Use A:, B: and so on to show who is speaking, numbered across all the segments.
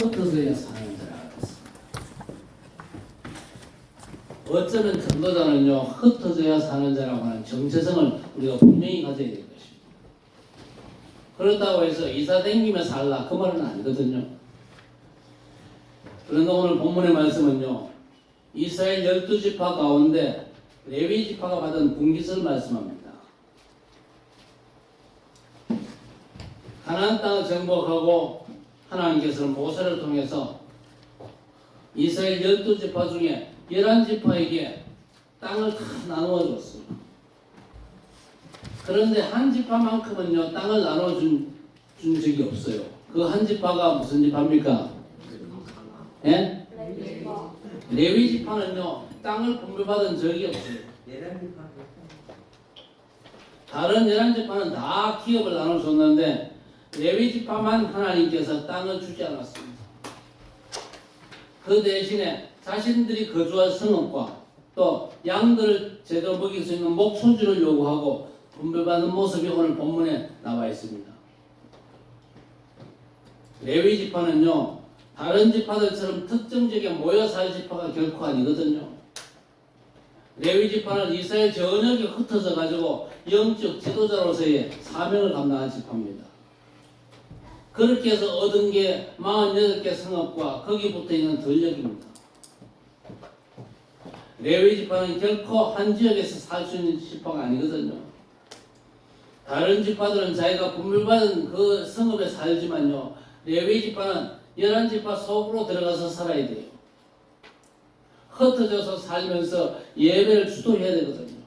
A: 흩어져야 사는 자라고 했습니다. 어쩌면 전도자는요, 흩어져야 사는 자라고 하는 정체성을 우리가 분명히 가져야 될 것입니다. 그렇다고 해서 이사 댕기며 살라 그 말은 아니거든요. 그런데 오늘 본문의 말씀은요, 이스라엘 12지파 가운데 레위 지파가 받은 분깃을 말씀합니다. 가나안 땅을 정복하고 하나님께서는 모세를 통해서 이스라엘 12지파 중에 11지파에게 땅을 다 나누어 줬어요. 그런데 한 지파만큼은요, 땅을 나눠준 적이 없어요. 그 한 지파가 무슨 지파입니까? 예? 레위 지파는요, 땅을 분배받은 적이 없어요. 다른 11지파는 다 기업을 나눠줬는데 레위 지파만 하나님께서 땅을 주지 않았습니다. 그 대신에 자신들이 거주할 성읍과 또 양들을 제대로 먹일 수 있는 목초지를 요구하고 분배받는 모습이 오늘 본문에 나와 있습니다. 레위 지파는요, 다른 지파들처럼 특정 지역에 모여 살 지파가 결코 아니거든요. 레위 지파는 이스라엘 전역에 흩어져 가지고 영적 지도자로서의 사명을 감당한 지파입니다. 그렇게 해서 얻은 게 48개 성읍과 거기 붙어 있는 들녘입니다. 레위 지파는 결코 한 지역에서 살 수 있는 지파가 아니거든요. 다른 지파들은 자기가 분배받은 그 성읍에 살지만요, 레위 지파는 11지파 속으로 들어가서 살아야 돼요. 흩어져서 살면서 예배를 주도해야 되거든요.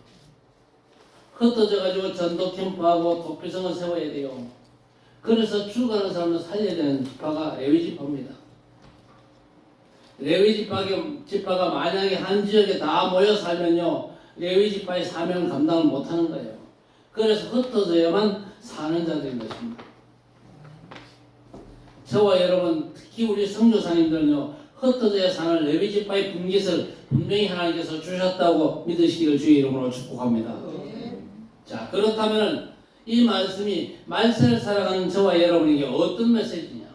A: 흩어져 가지고 전도 캠프하고 도피성을 세워야 돼요. 그래서 죽어가는 사람을 살려야 되는 지파가 레위 지파입니다. 레위 지파가 만약에 한 지역에 다 모여 살면요, 레위 지파의 사명을 감당을 못하는 거예요. 그래서 흩어져야만 사는 자들인 것입니다. 저와 여러분, 특히 우리 선교사님들은요, 흩어져야 사는 레위 지파의 분깃을 분명히 하나님께서 주셨다고 믿으시기를 주의 이름으로 축복합니다. 자, 그렇다면 이 말씀이 말세를 살아가는 저와 여러분에게 어떤 메시지냐?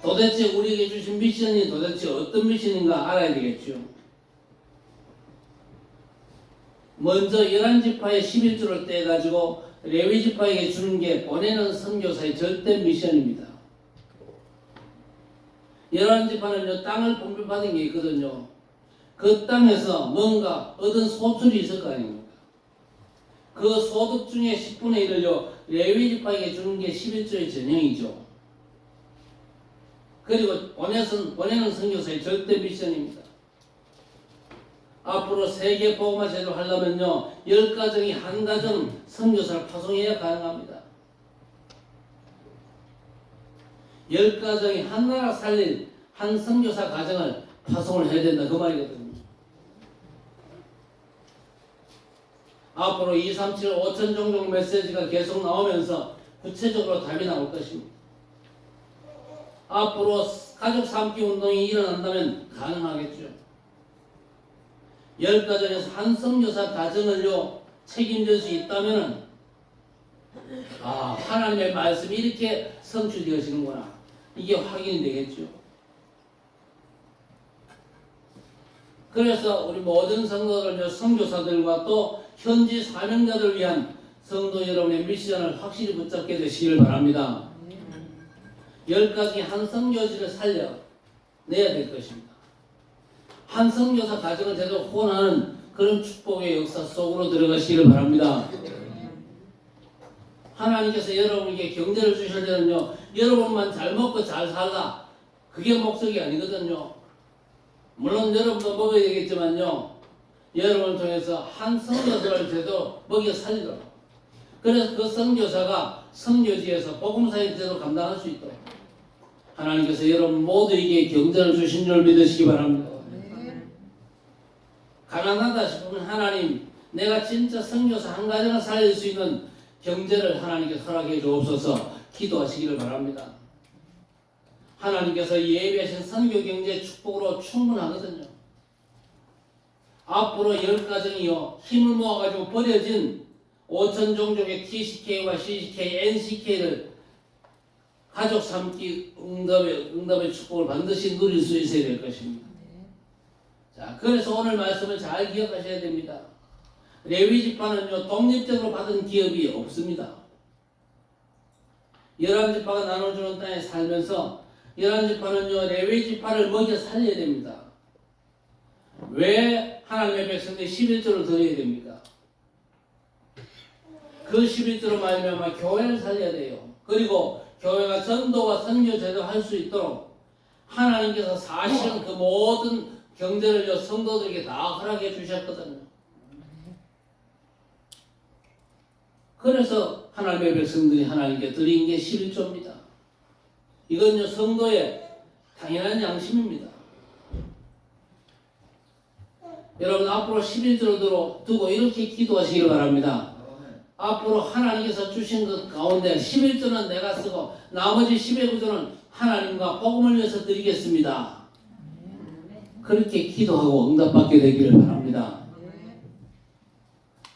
A: 도대체 우리에게 주신 미션이 도대체 어떤 미션인가 알아야 되겠죠. 먼저 11지파의 11조를 떼가지고 레위 지파에게 주는 게 보내는 선교사의 절대 미션입니다. 11지파는요, 땅을 분배받은 게 있거든요. 그 땅에서 뭔가 얻은 소출이 있을 거 아닙니까? 그 소득 중에 10분의 1을요, 레위 지파에게 주는 게 11조의 전형이죠. 그리고 보내는 선교사의 절대 미션입니다. 앞으로 세계 복음화 제도를 하려면요, 10가정이 한 가정 선교사를 파송해야 가능합니다. 10가정이 한 나라 살릴 한 선교사 가정을 파송을 해야 된다, 그 말이거든요. 앞으로 237, 5천 종족 메시지가 계속 나오면서 구체적으로 답이 나올 것입니다. 앞으로 가족 삼기 운동이 일어난다면 가능하겠죠. 10가정에서 한 선교사 가정을요, 책임질 수 있다면, 하나님의 말씀이 이렇게 성취되어지는구나, 이게 확인이 되겠죠. 그래서 우리 모든 성도들, 선교사들과 또 현지 사명자들을 위한 성도 여러분의 미션을 확실히 붙잡게 되시길 바랍니다. 10가지 한 선교지를 살려내야 될 것입니다. 한 선교사 가정을 제대로 후원하는 그런 축복의 역사 속으로 들어가시기를 바랍니다. 하나님께서 여러분에게 경제를 주실 때는요, 여러분만 잘 먹고 잘 살라, 그게 목적이 아니거든요. 물론 여러분도 먹어야 되겠지만요, 여러분을 통해서 한 선교사를 제대로 먹여 살리도록, 그래서 그 선교사가 선교지에서 복음사의 제대로 감당할 수 있도록 하나님께서 여러분 모두에게 경제를 주신 줄 믿으시기 바랍니다. 가난하다 싶으면 하나님, 내가 진짜 선교사 한 가정을 살릴 수 있는 경제를 하나님께서 허락해 주옵소서 기도하시기를 바랍니다. 하나님께서 예비하신 선교 경제 축복으로 충분하거든요. 앞으로 10가정이요, 힘을 모아가지고 버려진 5천 종족의 TCK와 CCK, NCK를 가족 삼기 응답의 축복을 반드시 누릴 수 있어야 될 것입니다. 자, 그래서 오늘 말씀을 잘 기억하셔야 됩니다. 레위 지파는요, 독립적으로 받은 기업이 없습니다. 11지파가 나눠주는 땅에 살면서 11지파는요, 레위 지파를 먹여 살려야 됩니다. 왜 하나님의 백성들이 11조를 드려야 됩니까? 그 11조로 말미암아 교회를 살려야 돼요. 그리고 교회가 전도와 선교 제도 할 수 있도록 하나님께서 사실은 그 모든 경제를 성도들에게 다 허락해 주셨거든요. 그래서 하나님의 백성들이 하나님께 드린 게 11조입니다. 이건요, 성도의 당연한 양심입니다. 여러분, 앞으로 11조로 두고 이렇게 기도하시길 바랍니다. 앞으로 하나님께서 주신 것 가운데 11조는 내가 쓰고 나머지 12조는 하나님과 복음을 위해서 드리겠습니다. 그렇게 기도하고 응답받게 되기를 바랍니다.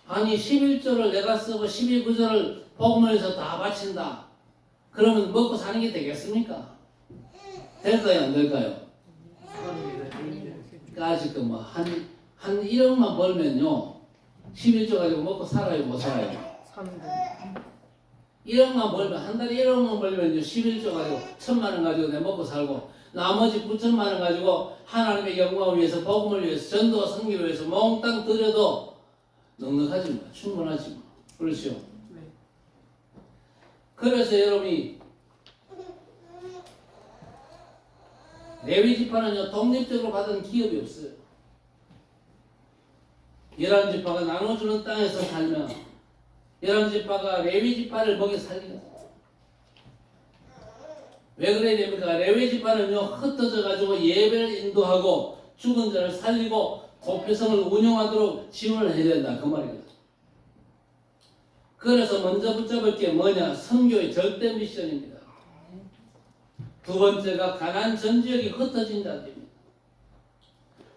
A: 아니, 11조를 내가 쓰고 12구조를 복음을 위해서 다 바친다. 그러면 먹고 사는 게 되겠습니까? 될까요? 안 될까요? 그러니까 아직 한 1억만 벌면요, 11조 가지고 먹고 살아요, 못 살아요? 1억만 벌면, 한 달에 1억만 벌면요, 11조 가지고 1,000만 원 가지고 내 먹고 살고, 나머지 9천만 원 가지고 하나님의 영광을 위해서, 복음을 위해서, 전도와 선교를 위해서 몽땅 들여도 넉넉하지 마, 충분하지 마. 그렇죠? 네. 그래서 여러분이 레위 지파는요, 독립적으로 받은 기업이 없어요. 11지파가 나눠주는 땅에서 살면 11지파가 레위 지파를 먹여 살리는 거예요. 왜 그래야 됩니까? 레위 지파는요, 흩어져 가지고 예배를 인도하고 죽은 자를 살리고 도표성을 운영하도록 지원을 해야 된다, 그 말이에요. 그래서 먼저 붙잡을 게 뭐냐? 선교의 절대 미션입니다. 두 번째가 가나안 전 지역이 흩어진 자들입니다.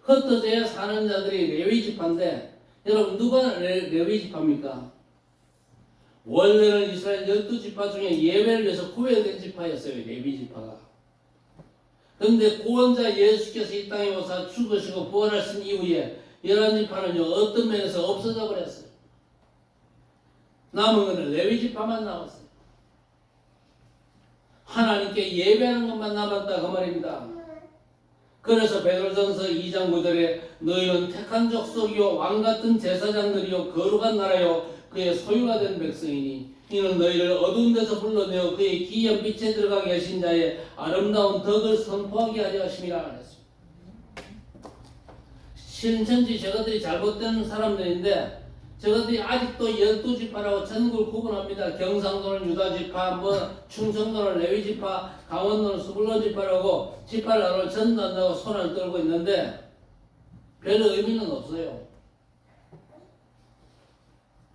A: 흩어져야 사는 자들이 레위 지파인데, 여러분, 누가 레위 지파입니까? 원래는 이스라엘 12지파 중에 예배를 위해서 구별된 지파였어요, 레위 지파가. 그런데 구원자 예수께서 이 땅에 오사 죽으시고 부활하신 이후에 11지파는요, 어떤 면에서 없어져 버렸어요. 남은 것은 레위 지파만 남았어요. 하나님께 예배하는 것만 남았다, 그 말입니다. 그래서 베드로전서 2장 9절에 너희는 택한 족속이요 왕같은 제사장들이요 거룩한 나라요 그의 소유가 된 백성이니 이는 너희를 어두운 데서 불러내어 그의 기이한 빛에 들어가 계신 자의 아름다운 덕을 선포하게 하려 하심이라 하셨습니다. 신천지 저것들이 잘못된 사람들인데 저것들이 아직도 12지파라고 전국을 구분합니다. 경상도는 유다지파, 충청도는 레위지파, 강원도는 스불론지파라고 지파를 나누어 전도한다고 손을 떨고 있는데 별 의미는 없어요.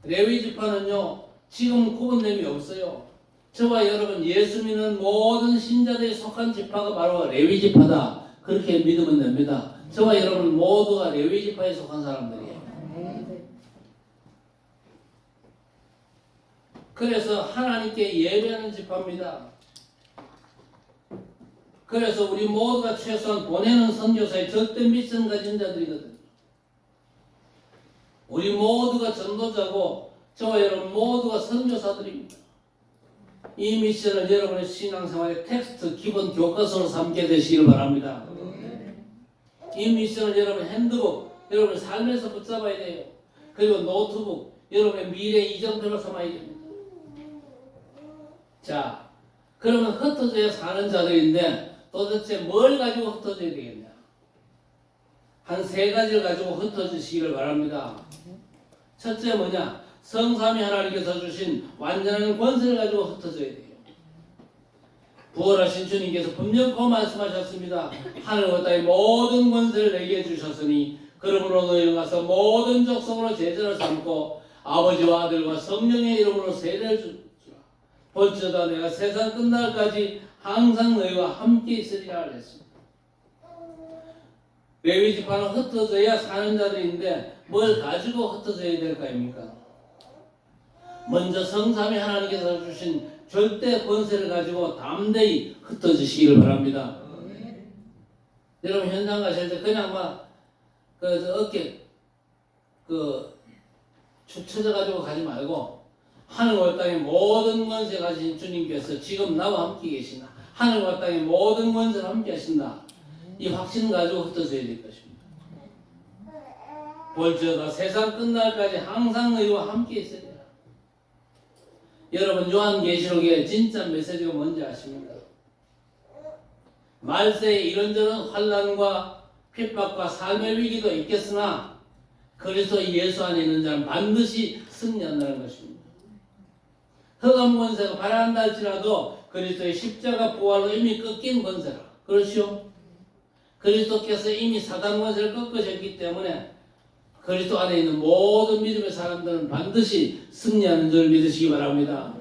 A: 레위지파는요, 지금 구분됨이 없어요. 저와 여러분, 예수 믿는 모든 신자들이 속한 지파가 바로 레위지파다, 그렇게 믿으면 됩니다. 저와 여러분 모두가 레위지파에 속한 사람들이에요. 그래서 하나님께 예배하는 지파입니다. 그래서 우리 모두가 최소한 보내는 선교사의 절대 미션 가진 자들이거든요. 우리 모두가 전도자고 저와 여러분 모두가 선교사들입니다. 이 미션을 여러분의 신앙생활의 텍스트 기본 교과서로 삼게 되시길 바랍니다. 이 미션을 여러분 핸드북, 여러분 삶에서 붙잡아야 돼요. 그리고 노트북, 여러분의 미래 이정표로 삼아야 됩니다. 자, 그러면 흩어져야 사는 자들인데 도대체 뭘 가지고 흩어져야 되겠냐? 한 세 가지를 가지고 흩어지시기를 바랍니다. 첫째 뭐냐? 성삼위 하나님께서 주신 완전한 권세를 가지고 흩어져야 돼요. 부활하신 주님께서 분명코 말씀하셨습니다. 하늘과 땅의 모든 권세를 내게 주셨으니 그러므로 너희는 가서 모든 족속으로 제자를 삼고 아버지와 아들과 성령의 이름으로 세례를 주라. 볼지어다 내가 세상 끝날까지 항상 너희와 함께 있으리라 했습니다. 레위 지파는 흩어져야 사는 자들인데 뭘 가지고 흩어져야 될까입니까? 먼저 성삼위 하나님께서 주신 절대 권세를 가지고 담대히 흩어지시기를 바랍니다. 여러분 현장 가실 때 그냥 막 어깨 축 처져가지고 가지 말고 하늘과 땅의 모든 권세 가진 주님께서 지금 나와 함께 계신다. 하늘과 땅의 모든 권세를 함께 하신다. 이 확신 가지고 흩어져야 될 것입니다. 볼지어다 세상 끝날까지 항상 너희와 함께 있으리라. 여러분 요한계시록의 진짜 메시지가 뭔지 아십니까? 말세에 이런저런 환난과 핍박과 삶의 위기도 있겠으나 그리스도 예수 안에 있는 자는 반드시 승리한다는 것입니다. 흑암 권세가 발현한다 할지라도 그리스도의 십자가 부활로 이미 꺾인 권세라. 그렇죠? 그리스도께서 이미 사단 권세를 꺾으셨기 때문에 그리스도 안에 있는 모든 믿음의 사람들은 반드시 승리하는 줄 믿으시기 바랍니다.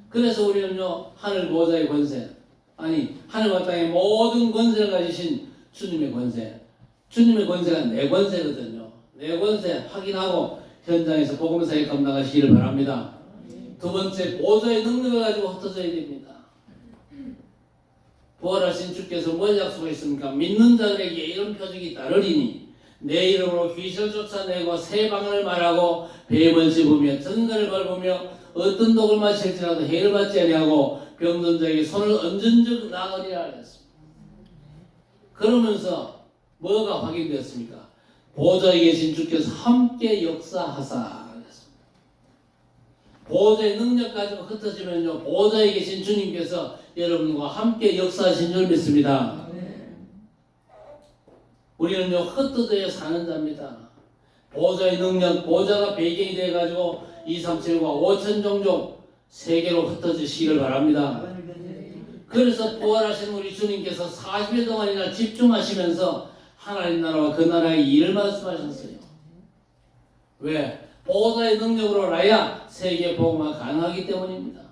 A: 그래서 우리는요 하늘 보좌의 권세, 아니 하늘과 땅의 모든 권세를 가지신 주님의 권세, 주님의 권세가 내 권세거든요. 내 권세 확인하고 현장에서 복음사에 감당하시기를 바랍니다. 두 번째, 보좌의 능력을 가지고 흩어져야 됩니다. 부활하신 주께서 뭘 약속하셨습니까? 믿는 자들에게 이런 표적이 따르리니 내 이름으로 귀신을 쫓아내고 새 방언을 말하고 뱀을 씹으며 전갈을 밟으며 어떤 독을 마실지라도 해를 받지 아니하고 병든 자에게 손을 얹은 적 나으리라 했습니다. 그러면서 뭐가 확인되었습니까? 보좌에 계신 주께서 함께 역사하사 했습니다. 보좌의 능력 가지고 흩어지면요 보좌에 계신 주님께서 여러분과 함께 역사하신 줄 믿습니다. 우리는요 흩어져야 사는 자입니다. 보좌의 능력, 보좌가 배경이 돼가지고 237과 5천 종족 세계로 흩어지시기를 바랍니다. 그래서 부활하신 우리 주님께서 40일 동안이나 집중하시면서 하나님 나라와 그 나라의 일을 말씀하셨어요. 왜? 보좌의 능력으로라야 세계 복음화 가능하기 때문입니다.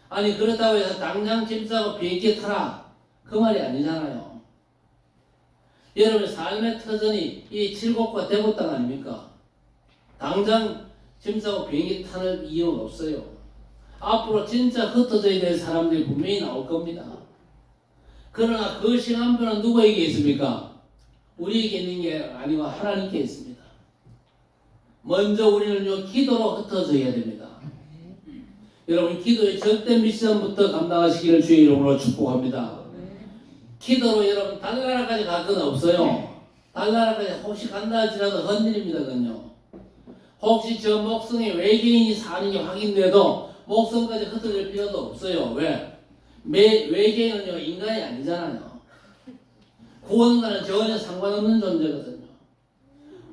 A: 아니 그렇다고 해서 당장 짐 싸고 비행기 타라 그 말이 아니잖아요. 여러분의 삶의 터전이 이 칠곡과 대곡 땅 아닙니까? 당장 짐 싸고 비행기 타는 이유는 없어요. 앞으로 진짜 흩어져야 될 사람들이 분명히 나올 겁니다. 그러나 그 시간표는 누구에게 있습니까? 우리에게 있는 게 아니고 하나님께 있습니다. 먼저 우리는요 기도로 흩어져야 됩니다. 여러분 기도의 절대 미션부터 감당하시기를 주의 이름으로 축복합니다. 기도로 여러분 달나라까지 갈 건 없어요. 달나라까지 혹시 간다 할지라도 헛일입니다. 그건요. 혹시 저 목성에 외계인이 사는 게 확인돼도 목성까지 흩어질 필요도 없어요. 왜? 외계인은요 인간이 아니잖아요. 구원과는 전혀 상관없는 존재거든요.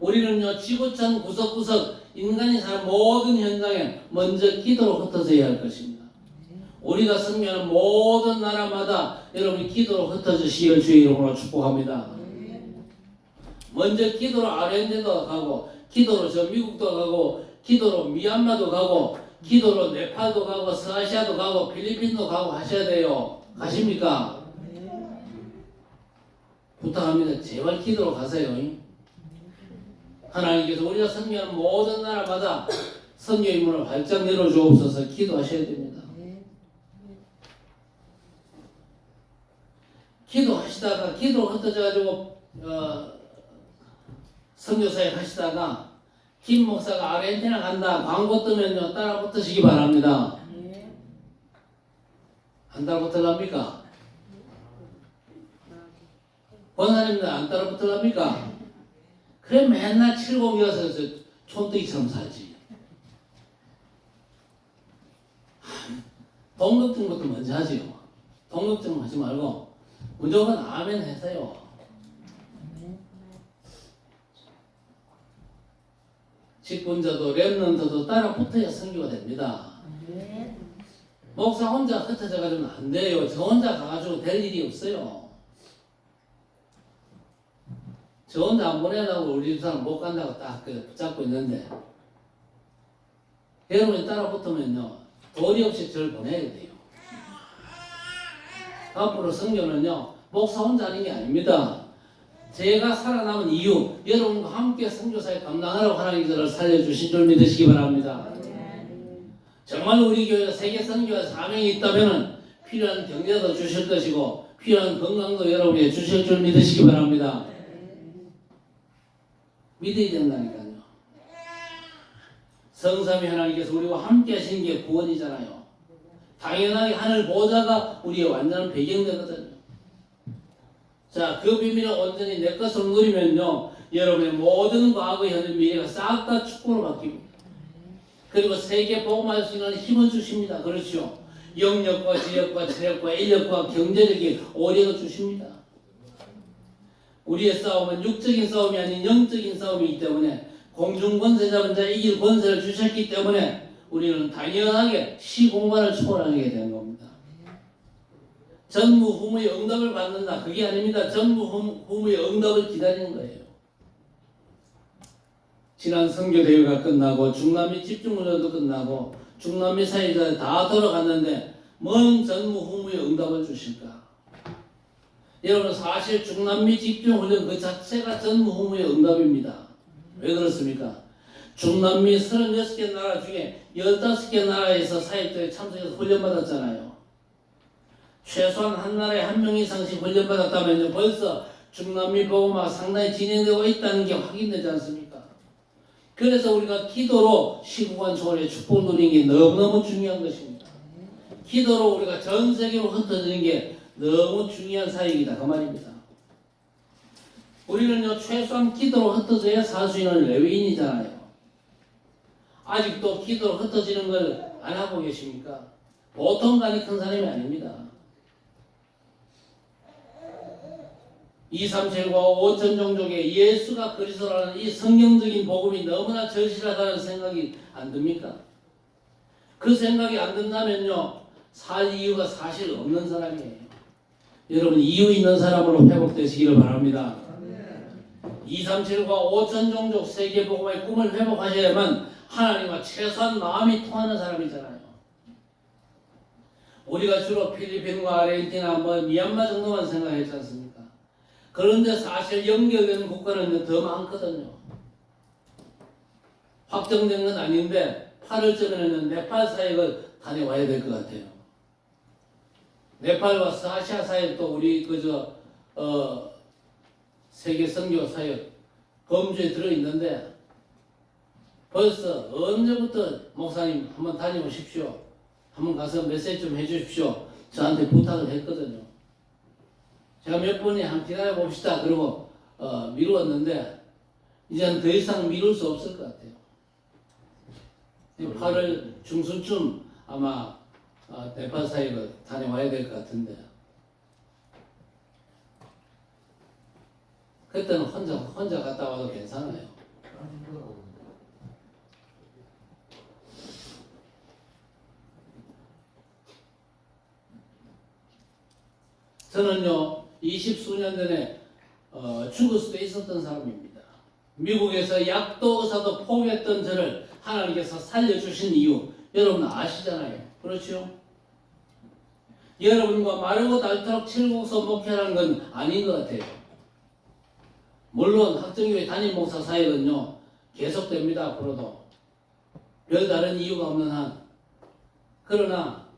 A: 우리는요 지구촌 구석구석 인간이 사는 모든 현장에 먼저 기도로 흩어져야 할 것입니다. 우리가 섬기는 모든 나라마다 여러분이 기도로 흩어지시길 주의 이름으로 축복합니다. 먼저 기도로 아르헨티나도 가고 기도로 저 미국도 가고 기도로 미얀마도 가고 기도로 네팔도 가고 서아시아도 가고 필리핀도 가고 하셔야 돼요. 가십니까? 부탁합니다. 제발 기도로 가세요. 하나님께서 우리가 섬기는 모든 나라마다 선교의 문을 활짝 열어주옵소서. 기도하셔야 됩니다. 기도하시다가 기도 흩어져가지고 선교사역 하시다가 김 목사가 아르헨티나 간다 광고 뜨면요 따라 붙으시기 바랍니다. 안 따라 붙으랍니까? 권사님들 안 따라 붙으랍니까? 그래 맨날 칠곡이어서 촌뜨기처럼 살지. 돈 걱정 것도 먼저 하지요. 돈 걱정 하지 말고 무조건 아멘 하세요. 직분자도 렘넌트도 따라 붙어야 선교가 됩니다. 목사 혼자 흩어져 가지고는 안 돼요. 저 혼자 가가지고 될 일이 없어요. 저 혼자 안 보내려고 우리 집 사람 못 간다고 딱 붙잡고 있는데 여러분이 따라 붙으면요 도리 없이 저를 보내야 돼요. 앞으로 선교는요 목사 혼자 하는 게 아닙니다. 제가 살아남은 이유 여러분과 함께 선교사에 감당하라고 하나님께서 살려주신 줄 믿으시기 바랍니다. 정말 우리 교회가 세계 선교와 사명이 있다면 필요한 경제도 주실 것이고 필요한 건강도 여러분에게 주실 줄 믿으시기 바랍니다. 믿어야 된다니까요. 성삼위 하나님께서 우리와 함께 하신 게 구원이잖아요. 당연하게 하늘 보좌가 우리의 완전한 배경되거든요. 자, 그 비밀을 온전히 내 것으로 누리면요, 여러분의 모든 과거, 현재, 미래가 싹 다 축복으로 바뀝니다. 그리고 세계 복음할 수 있는 힘을 주십니다. 그렇죠? 영역과 지역과 체력과 인력과 경제력이 오력을 주십니다. 우리의 싸움은 육적인 싸움이 아닌 영적인 싸움이기 때문에 공중 권세 잡은 자 이길 권세를 주셨기 때문에 우리는 당연하게 시공간을 초월하게 되는 겁니다. 전무후무의 응답을 받는다. 그게 아닙니다. 전무후무의 응답을 기다리는 거예요. 지난 선교대회가 끝나고 중남미 집중훈련도 끝나고 중남미 사회자 다 돌아갔는데 뭔 전무후무의 응답을 주실까? 여러분 사실 중남미 집중훈련 그 자체가 전무후무의 응답입니다. 왜 그렇습니까? 중남미 36개 나라 중에 15개 나라에서 사역자에 참석해서 훈련받았잖아요. 최소한 한 나라에 한 명 이상씩 훈련받았다면 벌써 중남미 복음화가 상당히 진행되고 있다는 게 확인되지 않습니까? 그래서 우리가 기도로 시공간 초월의 축복을 누리는 게 너무너무 중요한 것입니다. 기도로 우리가 전 세계로 흩어지는 게 너무 중요한 사역이다 그 말입니다. 우리는요 최소한 기도로 흩어져야 살 수 있는 레위인이잖아요. 아직도 기도로 흩어지는 걸 안 하고 계십니까? 보통 간이 큰 사람이 아닙니다. 237과 5천 종족에 예수가 그리스도라는 이 성경적인 복음이 너무나 절실하다는 생각이 안 듭니까? 그 생각이 안 든다면요 살 이유가 사실 없는 사람이에요. 여러분 이유 있는 사람으로 회복되시기를 바랍니다. 237과 5천 종족 세계 복음의 꿈을 회복하셔야만 하나님과 최소한 마음이 통하는 사람이잖아요. 우리가 주로 필리핀과 아르헨티나 미얀마 정도만 생각했지 않습니까? 그런데 사실 연결되는 국가는 더 많거든요. 확정된 건 아닌데 8월쯤에는 네팔 사역을 다녀와야 될 것 같아요. 네팔과 아시아 사역도 우리 세계 선교 사역 범주에 들어있는데 벌써 언제부터 목사님 한번 다녀오십시오. 한번 가서 메시지 좀 해주십시오. 저한테 부탁을 했거든요. 제가 몇 번에 한번 기다려 봅시다. 그러고 미루었는데 이제는 더 이상 미룰 수 없을 것 같아요. 8월 중순쯤 아마 네팔 사역을 다녀와야 될 것 같은데 그때는 혼자 갔다 와도 괜찮아요. 저는요 20수년 전에 죽을 수도 있었던 사람입니다. 미국에서 약도 의사도 포기했던 저를 하나님께서 살려주신 이유 여러분 아시잖아요. 그렇죠? 여러분과 마르고 닳도록 칠곡서 목회라는 건 아닌 것 같아요. 물론 학정교회 담임 목사 사역은요 계속됩니다. 앞으로도 별다른 이유가 없는 한. 그러나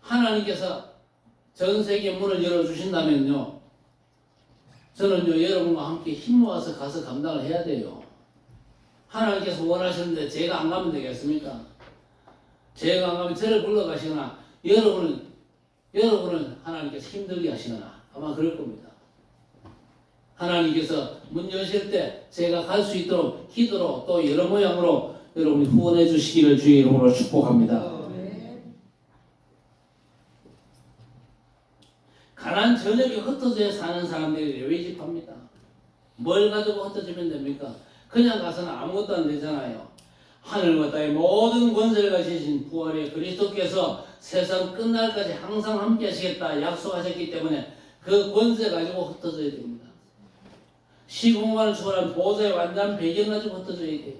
A: 하나님께서 전 세계 문을 열어주신다면요 저는요 여러분과 함께 힘 모아서 가서 감당을 해야 돼요. 하나님께서 원하시는데 제가 안 가면 되겠습니까? 제가 안 가면 저를 불러가시거나 여러분은 하나님께서 힘들게 하시거나 아마 그럴 겁니다. 하나님께서 문 여실 때 제가 갈 수 있도록 기도로 또 여러 모양으로 여러분이 후원해 주시기를 주의 이름으로 축복합니다. 가난 전역에 흩어져 사는 사람들이 레위집합니다. 뭘 가지고 흩어지면 됩니까? 그냥 가서는 아무것도 안 되잖아요. 하늘과 땅의 모든 권세를 가지신 부활의 그리스도께서 세상 끝날까지 항상 함께 하시겠다 약속하셨기 때문에 그 권세 가지고 흩어져야 됩니다. 시공간을 초월한 보좌의 완전 배경 가지고 흩어져야 돼요.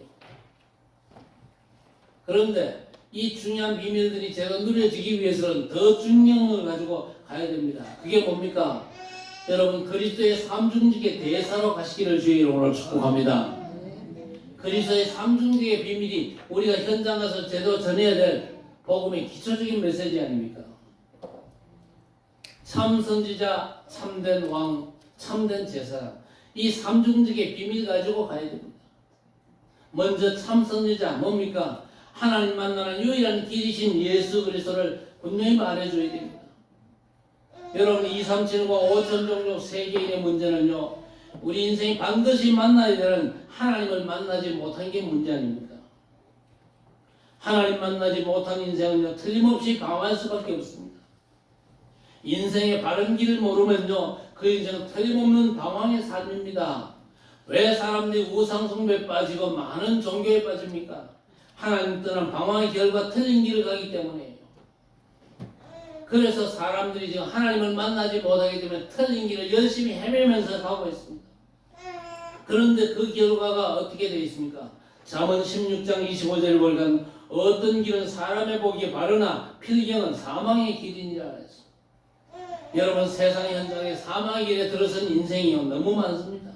A: 그런데 이 중요한 비밀들이 제가 누려지기 위해서는 더 중요한 걸 가지고 가야 됩니다. 그게 뭡니까? 여러분 그리스도의 삼중직의 대사로 가시기를 주의 이름으로 축복합니다. 그리스도의 삼중직의 비밀이 우리가 현장 가서 제대로 전해야 될 복음의 기초적인 메시지 아닙니까? 참 선지자, 참된 왕, 참된 제사장, 이 삼중직의 비밀 가지고 가야 됩니다. 먼저 참 선지자 뭡니까? 하나님 만나는 유일한 길이신 예수 그리스도를 분명히 말해줘야 됩니다. 여러분 237과 5천 종족 세계인의 문제는요, 우리 인생이 반드시 만나야 되는 하나님을 만나지 못한 게 문제 아닙니까? 하나님 만나지 못한 인생은요, 틀림없이 방황할 수밖에 없습니다. 인생의 바른 길을 모르면요, 그 인생은 틀림없는 방황의 삶입니다. 왜 사람들이 우상숭배에 빠지고 많은 종교에 빠집니까? 하나님 떠난 방황의 결과 틀린 길을 가기 때문이에요. 그래서 사람들이 지금 하나님을 만나지 못하기 때문에 틀린 길을 열심히 헤매면서 가고 있습니다. 그런데 그 결과가 어떻게 되어 있습니까? 잠언 16장 25절을 보니까 어떤 길은 사람의 보기에 바르나 필경은 사망의 길이니라 했습니다. 여러분 세상 현장에 사망의 길에 들어선 인생이요 너무 많습니다.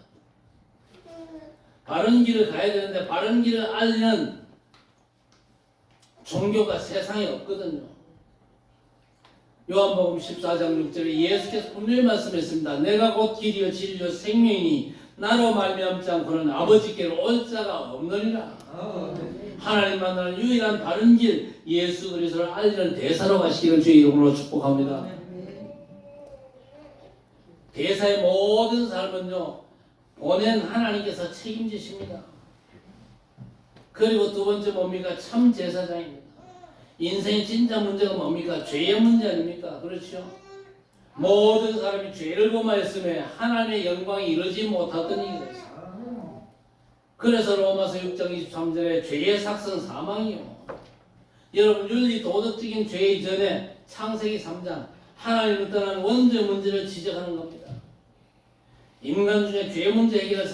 A: 바른 길을 가야 되는데 바른 길을 알리는 종교가 세상에 없거든요. 요한복음 14장 6절에 예수께서 분명히 말씀했습니다. 내가 곧 길이요 진리요 생명이니 나로 말미암지 않고는 아버지께로 올 자가 없느니라. 하나님 만나는 유일한 바른 길 예수 그리스도를 알리는 대사로 가시기를 주의 이름으로 축복합니다. 대사의 모든 삶은요 보낸 하나님께서 책임지십니다. 그리고 두 번째 뭡니까? 참 제사장입니다. 인생의 진짜 문제가 뭡니까? 죄의 문제 아닙니까? 그렇죠? 모든 사람이 죄를 범하였음에 하나님의 영광이 이루지 못하던 일이 됐어요. 그래서 로마서 6장 23절에 죄의 삭은 사망이요. 여러분 윤리 도덕적인 죄 이전에 창세기 3장 하나님을 떠난 원죄 문제를 지적하는 겁니다. 인간 중에 죄 문제 해결할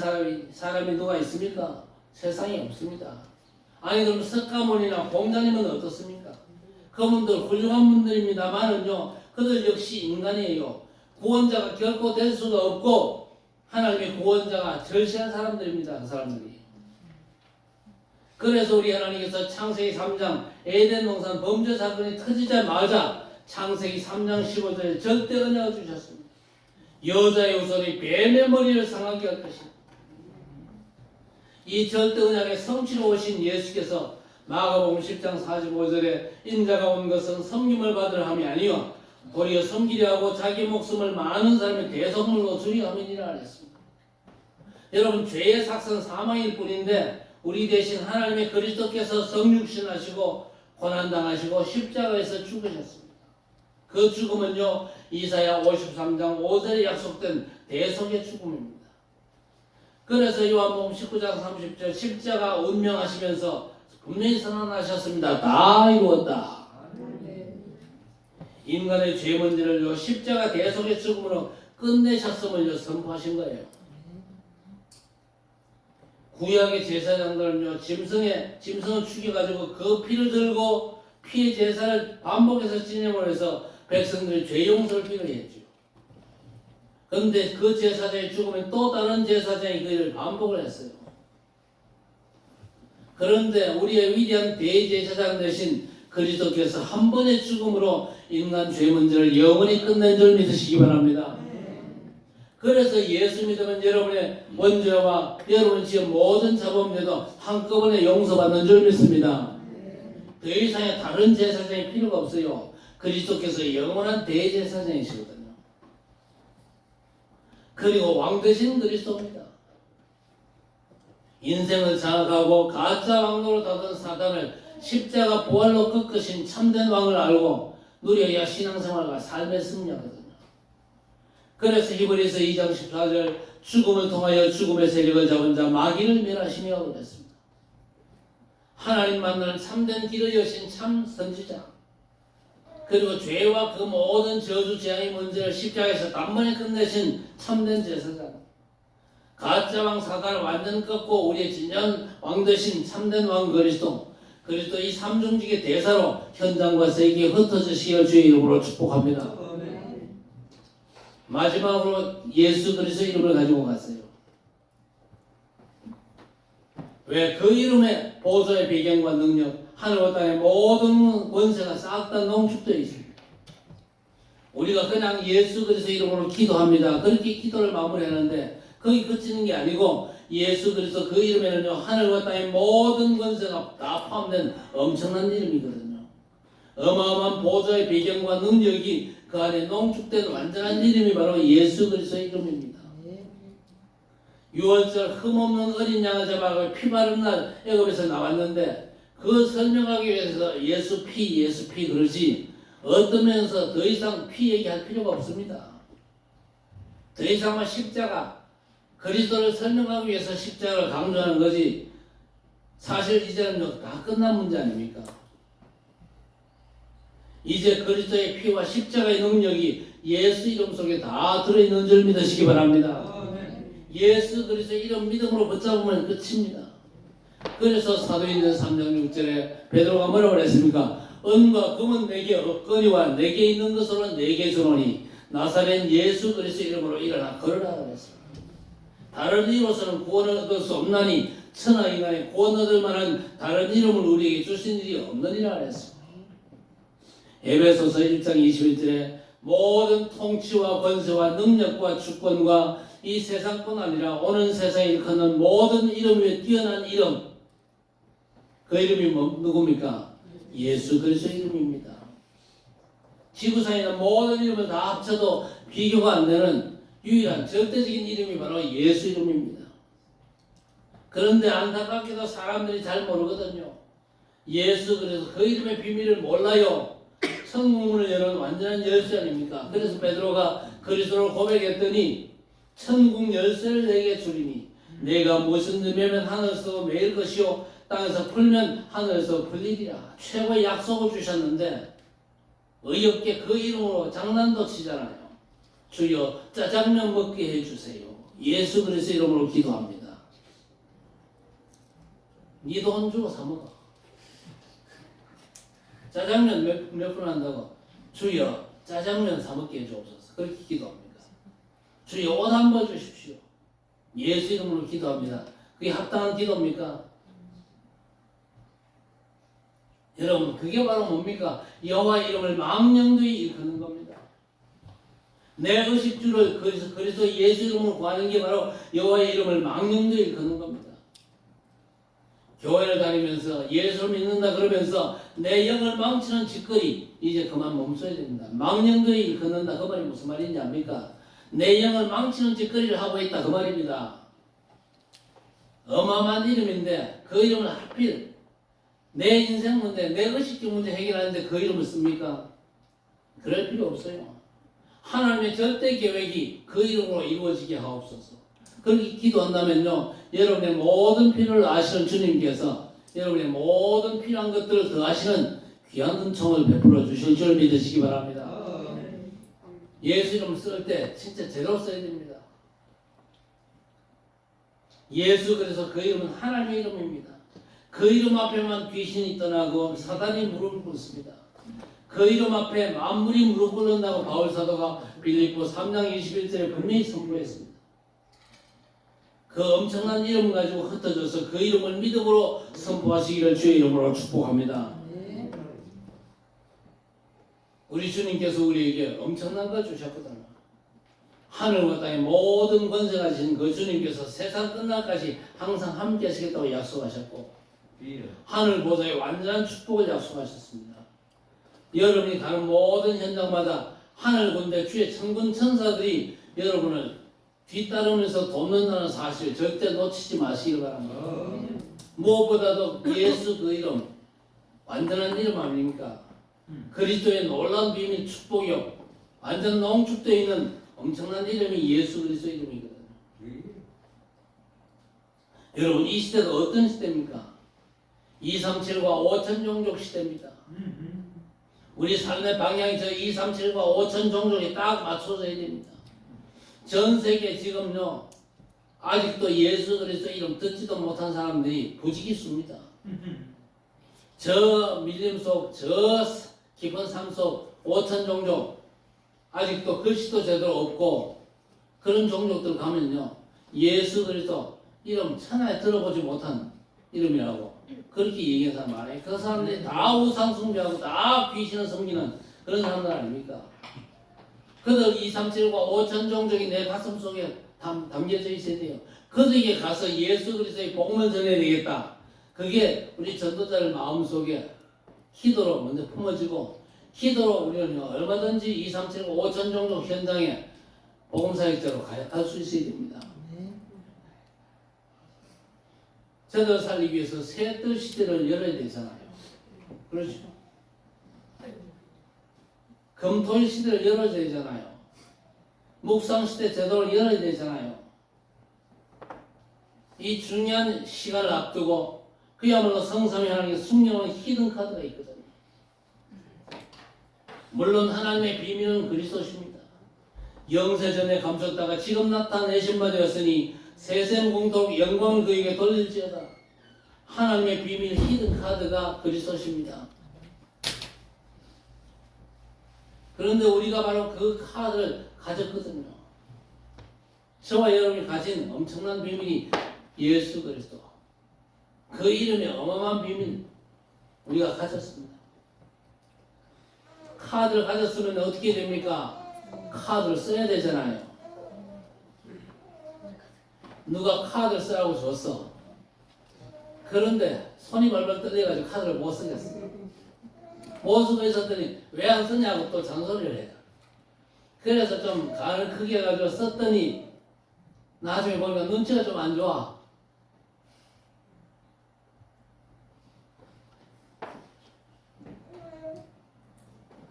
A: 사람이 누가 있습니까? 세상에 없습니다. 아니 그럼 석가모니나 공자님은 어떻습니까? 그분들 훌륭한 분들입니다만은요 그들 역시 인간이에요. 구원자가 결코 될 수가 없고 하나님의 구원자가 절실한 사람들입니다. 그 사람들이. 그래서 우리 하나님께서 창세기 3장 에덴 동산 범죄 사건이 터지자마자 창세기 3장 15절에 절대 언약을 주셨습니다. 여자의 후손이 뱀의 머리를 상하게 할 것이다. 이 절대 언약의 성취로 오신 예수께서 마가복음 10장 45절에 인자가 온 것은 섬김을 받으려 함이 아니요 도리어 섬기려 하고 자기 목숨을 많은 사람의 대속물로 주려 함이니라 했습니다. 여러분 죄의 삭은 사망일 뿐인데 우리 대신 하나님의 그리스도께서 성육신하시고 고난당하시고 십자가에서 죽으셨습니다. 그 죽음은요 이사야 53장 5절에 약속된 대속의 죽음입니다. 그래서 요한복음 19장 30절 십자가 운명하시면서 분명히 선언하셨습니다. 다 이루었다. 인간의 죄 문제를 십자가 대속의 죽음으로 끝내셨음을 선포하신 거예요. 구약의 제사장들은요 짐승을 죽여가지고 그 피를 들고 피의 제사를 반복해서 지내므로 해서 백성들이 죄 용서를 필요했죠. 그런데 그 제사장이 죽으면 또 다른 제사장이 그 일을 반복을 했어요. 그런데 우리의 위대한 대제사장 되신 그리스도께서 한 번의 죽음으로 인간 죄 문제를 영원히 끝낸 줄 믿으시기 바랍니다. 그래서 예수 믿으면 여러분의 원죄와 여러분 지은 모든 자범죄도 한꺼번에 용서받는 줄 믿습니다. 더 이상의 다른 제사장이 필요가 없어요. 그리스도께서 영원한 대제사장이시거든요. 그리고 왕 되신 그리스도입니다. 인생을 장악하고 가짜 왕노로 다던 사단을 십자가 부활로 꺾으신 참된 왕을 알고 누려야 신앙생활과 삶의 승리하거든요. 그래서 히브리서 2장 14절 죽음을 통하여 죽음의 세력을 잡은 자 마귀를 멸하시며 그랬습니다. 하나님 만나는 참된 길을 여신 참 선지자 그리고 죄와 그 모든 저주 재앙의 문제를 십자가에서 단번에 끝내신 참된 제사장 가짜 왕 사단을 완전 꺾고 우리의 진정 왕 되신 참된 왕 그리스도 이 삼중직의 대사로 현장과 세계에 흩어지시길 주의 이름으로 축복합니다. 마지막으로 예수 그리스도 이름을 가지고 갔어요. 왜? 그 이름의 보좌의 배경과 능력, 하늘과 땅의 모든 권세가 싹 다 농축되어 있습니다. 우리가 그냥 예수 그리스도 이름으로 기도합니다. 그렇게 기도를 마무리하는데 거기 그치는 게 아니고 예수 그리스도 그 이름에는요 하늘과 땅의 모든 권세가 다 포함된 엄청난 이름이거든요. 어마어마한 보좌의 배경과 능력이 그 안에 농축된 완전한 이름이 바로 예수 그리스도의 이름입니다. 6월절 흠없는 어린 양을 잡아가 피 바른 날 애굽에서 나왔는데 그 설명하기 위해서 예수 피 그러지 어떤 면에서 더 이상 피 얘기할 필요가 없습니다. 더 이상은 십자가 그리스도를 설명하기 위해서 십자가를 강조하는 거지 사실 이제는 다 끝난 문제 아닙니까? 이제 그리스도의 피와 십자가의 능력이 예수 이름 속에 다 들어있는 줄 믿으시기 바랍니다. 예수 그리스도의 이름 믿음으로 붙잡으면 끝입니다. 그래서 사도행전 3장 6절에 베드로가 뭐라고 했습니까? 은과 금은 내게 없거니와 내게 있는 것으로 내게 주노니 나사렛 예수 그리스도 이름으로 일어나 걸으라 그랬습니다. 다른 이로서는 구원을 얻을 수 없나니 천하 인간의 구원 얻을 만한 다른 이름을 우리에게 주신 일이 없느니라 그랬습니다. 에베소서 1장 21절에 모든 통치와 권세와 능력과 주권과 이 세상뿐 아니라 오는 세상에 일컫는 모든 이름 위에 뛰어난 이름 그 이름이 누굽니까? 예수 그리스도 이름입니다. 지구상에 있는 모든 이름을 다 합쳐도 비교가 안 되는 유일한 절대적인 이름이 바로 예수 이름입니다. 그런데 안타깝게도 사람들이 잘 모르거든요. 예수 그리스도 그 이름의 비밀을 몰라요. 천국문을 여는 완전한 열쇠 아닙니까? 그래서 베드로가 그리스도를 고백했더니 천국 열쇠를 내게 주리니 내가 무슨 일이면 하늘에서 매일 것이요 땅에서 풀면 하늘에서 풀리리라. 최고의 약속을 주셨는데 어이없게 그 이름으로 장난도 치잖아요. 주여 짜장면 먹게 해주세요. 예수 그리스도 이름으로 기도합니다. 니 돈 주고 사 먹어. 짜장면 몇 분 한다고 주여 짜장면 사 먹게 해주옵소서. 그렇게 기도합니다. 주여 옷 한 번 주십시오. 예수 이름으로 기도합니다. 그게 합당한 기도입니까? 여러분 그게 바로 뭡니까? 여호와 이름을 망령되이 일컫는 겁니다. 내 의식주를 그리스도 예수 이름으로 구하는 게 바로 여호와의 이름을 망령되이 일컫는 겁니다. 교회를 다니면서 예수를 믿는다 그러면서 내 영을 망치는 짓거리 이제 그만 멈춰야 됩니다. 망령되이 일컫는다 그 말이 무슨 말인지 압니까? 내 영을 망치는 짓거리를 하고 있다 그 말입니다. 어마어마한 이름인데 그 이름을 하필 내 인생 문제, 내 의식주 문제 해결하는데 그 이름을 씁니까? 그럴 필요 없어요. 하나님의 절대 계획이 그 이름으로 이루어지게 하옵소서. 그렇게 기도한다면요, 여러분의 모든 필요를 아시는 주님께서 여러분의 모든 필요한 것들을 더하시는 귀한 은총을 베풀어 주실 줄 믿으시기 바랍니다. 예수 이름 쓸 때 진짜 제대로 써야 됩니다. 예수 그래서 그 이름은 하나님의 이름입니다. 그 이름 앞에만 귀신이 떠나고 사단이 무릎을 꿇습니다. 그 이름 앞에 만물이 무릎 꿇는다고 바울 사도가 빌립보 3장 21절에 분명히 선포했습니다. 그 엄청난 이름 가지고 흩어져서 그 이름을 믿음으로 선포하시기를 주의 이름으로 축복합니다. 우리 주님께서 우리에게 엄청난 걸 주셨거든요. 하늘과 땅의 모든 권세가 지신 그 주님께서 세상 끝날까지 항상 함께 하시겠다고 약속하셨고 하늘 보좌의 완전한 축복을 약속하셨습니다. 여러분이 가는 모든 현장마다 하늘 군대 주의 천군 천사들이 여러분을 뒤따르면서 돕는다는 사실 절대 놓치지 마시기 바랍니다. 무엇보다도 예수 그 이름 완전한 이름 아닙니까? 그리스도의 놀라운 비밀 축복이요 완전 농축되어 있는 엄청난 이름이 예수 그리스도 이름이거든요. 여러분 이 시대가 어떤 시대입니까? 237과 5천 종족 시대입니다. 우리 삶의 방향이 저 237과 5천 종족이 딱 맞춰져야 됩니다. 전 세계 지금요 아직도 예수 그리스도 이름 듣지도 못한 사람들이 부지기수입니다. 저 밀림 속, 저 깊은 삶 속 5천 종족 아직도 글씨도 제대로 없고 그런 종족들 가면요 예수 그리스도 이름 천하에 들어보지 못한 이름이라고 그렇게 얘기하는 사람 많아요. 그 사람들이 다 우상 숭배하고 다 귀신을 섬기는 그런 사람들 아닙니까? 그들 2, 3, 7과 5천 종족이 내 가슴 속에 담겨져 있어야 돼요. 그들에게 가서 예수 그리스도의 복음을 전해야 되겠다. 그게 우리 전도자들 마음속에 기도로 먼저 품어지고 기도로 우리는 얼마든지 2, 3, 7, 5천 종족 현장에 복음사역자로 갈 수 있어야 됩니다. 저들 살리기 위해서 새뜰 시대를 열어야 되잖아요. 그렇죠? 금토일 시대를 열어야 되잖아요. 묵상 시대 제도를 열어야 되잖아요. 이 중요한 시간을 앞두고 그야말로 성삼위 하나님의 숙련한 히든 카드가 있거든요. 물론 하나님의 비밀은 그리스도십니다. 영세전에 감췄다가 지금 나타내신 바 되었으니 세세 공토록 영광을 그에게 돌릴지어다. 하나님의 비밀 히든 카드가 그리스도십니다. 그런데 우리가 바로 그 카드를 가졌거든요. 저와 여러분이 가진 엄청난 비밀이 예수 그리스도. 그 이름의 어마어마한 비밀 우리가 가졌습니다. 카드를 가졌으면 어떻게 됩니까? 카드를 써야 되잖아요. 누가 카드를 쓰라고 줬어. 그런데 손이 벌벌 떨려가지고 카드를 못 쓰겠어. 못 쓰고 있었더니 왜 안 쓰냐고 또 잔소리를 해요. 그래서 좀 간을 크게 해가지고 썼더니 나중에 보니까 눈치가 좀 안 좋아.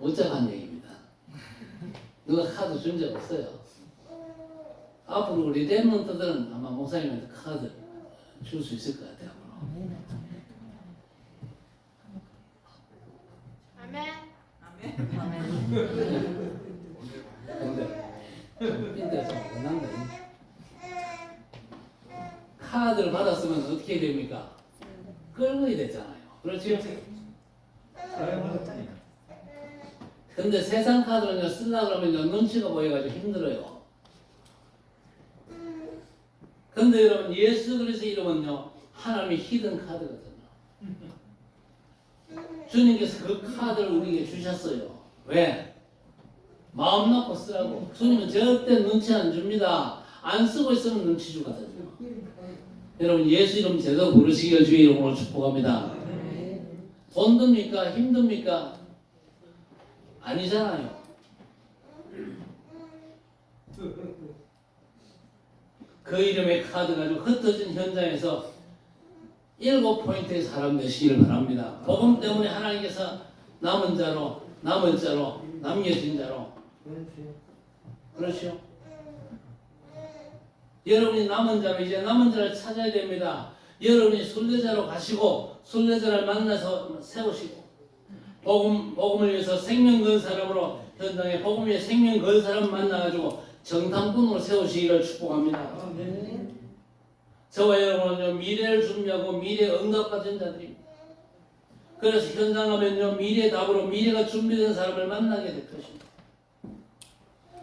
A: 어쩌한 얘기입니다. 누가 카드 준 적 없어요. 앞으로 우리 랩런트들은 아마 목사님한테 카드 줄 수 있을 것 같아요.
B: 아멘.
A: 근데 핀데 좀 끝난다. 카드를 받았으면 어떻게 됩니까? 끌어야 되잖아요. 그렇죠? 근데 세상 카드는요, 쓰려고 그러면 눈치가 보여가지고 힘들어요. 근데 여러분, 예수 그리스도 이름은요, 하나님의 히든 카드거든요. 주님께서 그 카드를 우리에게 주셨어요. 왜? 마음 놓고 쓰라고. 주님은 절대 눈치 안 줍니다. 안 쓰고 있으면 눈치 주거든요. 여러분, 예수 이름 제대로 부르시기를 주의 이름으로 축복합니다. 돈 듭니까? 힘듭니까? 아니잖아요. 그 이름의 카드 가지고 흩어진 현장에서 7포인트의 사람 되시기를 바랍니다. 복음 때문에 하나님께서 남은 자로, 남겨진 자로. 그렇죠? 여러분이 남은 자로, 이제 남은 자를 찾아야 됩니다. 여러분이 순례자로 가시고 순례자를 만나서 세우시고 복음을 위해서 생명 건 사람으로 현장에 복음 위에 생명 건 사람 만나가지고 정탐꾼으로 세우시기를 축복합니다. 저와 여러분은요, 미래를 준비하고 미래에 응답받은 자들입니다. 그래서 현장 가면요, 미래의 답으로 미래가 준비된 사람을 만나게 될 것입니다.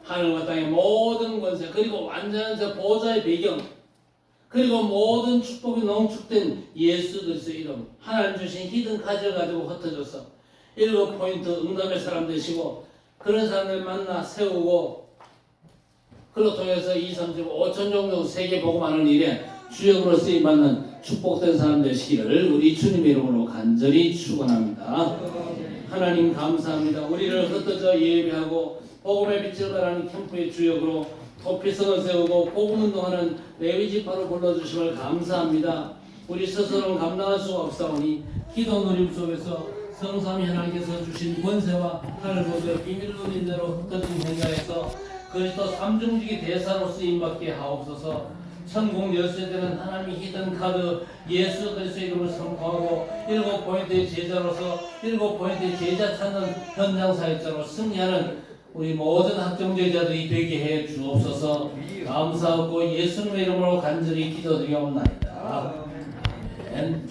A: 하늘과 땅의 모든 권세, 그리고 완전한 저 보좌의 배경, 그리고 모든 축복이 농축된 예수 그리스도의 이름, 하나님 주신 히든 카드를 가지고 흩어져서 7포인트 응답의 사람 되시고 그런 사람들 만나 세우고 그로 통해서 2, 3, 5천 정도 세계 복음하는 일에 주역으로 쓰임받는 축복된 사람 되시기를 우리 주님의 이름으로 간절히 축원합니다. 하나님 감사합니다. 우리를 흩어져 예배하고 복음의 빛을 발하는 캠프의 주역으로 도피성을 세우고 복음 운동하는 레위지파로 불러주심을 감사합니다. 우리 스스로는 감당할 수가 없사오니 기도 누림 속에서 성삼위 하나님께서 주신 권세와 하늘보좌의 비밀을 누린 대로 흩어진 현장에서 그리스도 삼중직의 대사로 쓰임받게 하옵소서. 천국 열쇠되는 하나님의 히든 카드 예수 그리스도의 이름을 선포하고 7포인트의 제자로서 7포인트의 제자 찾는 현장 사역자로 승리하는 우리 모든 학정제자들이 되게 해 주옵소서. 감사하고 예수님의 이름으로 간절히 기도드리옵나이다. 아멘.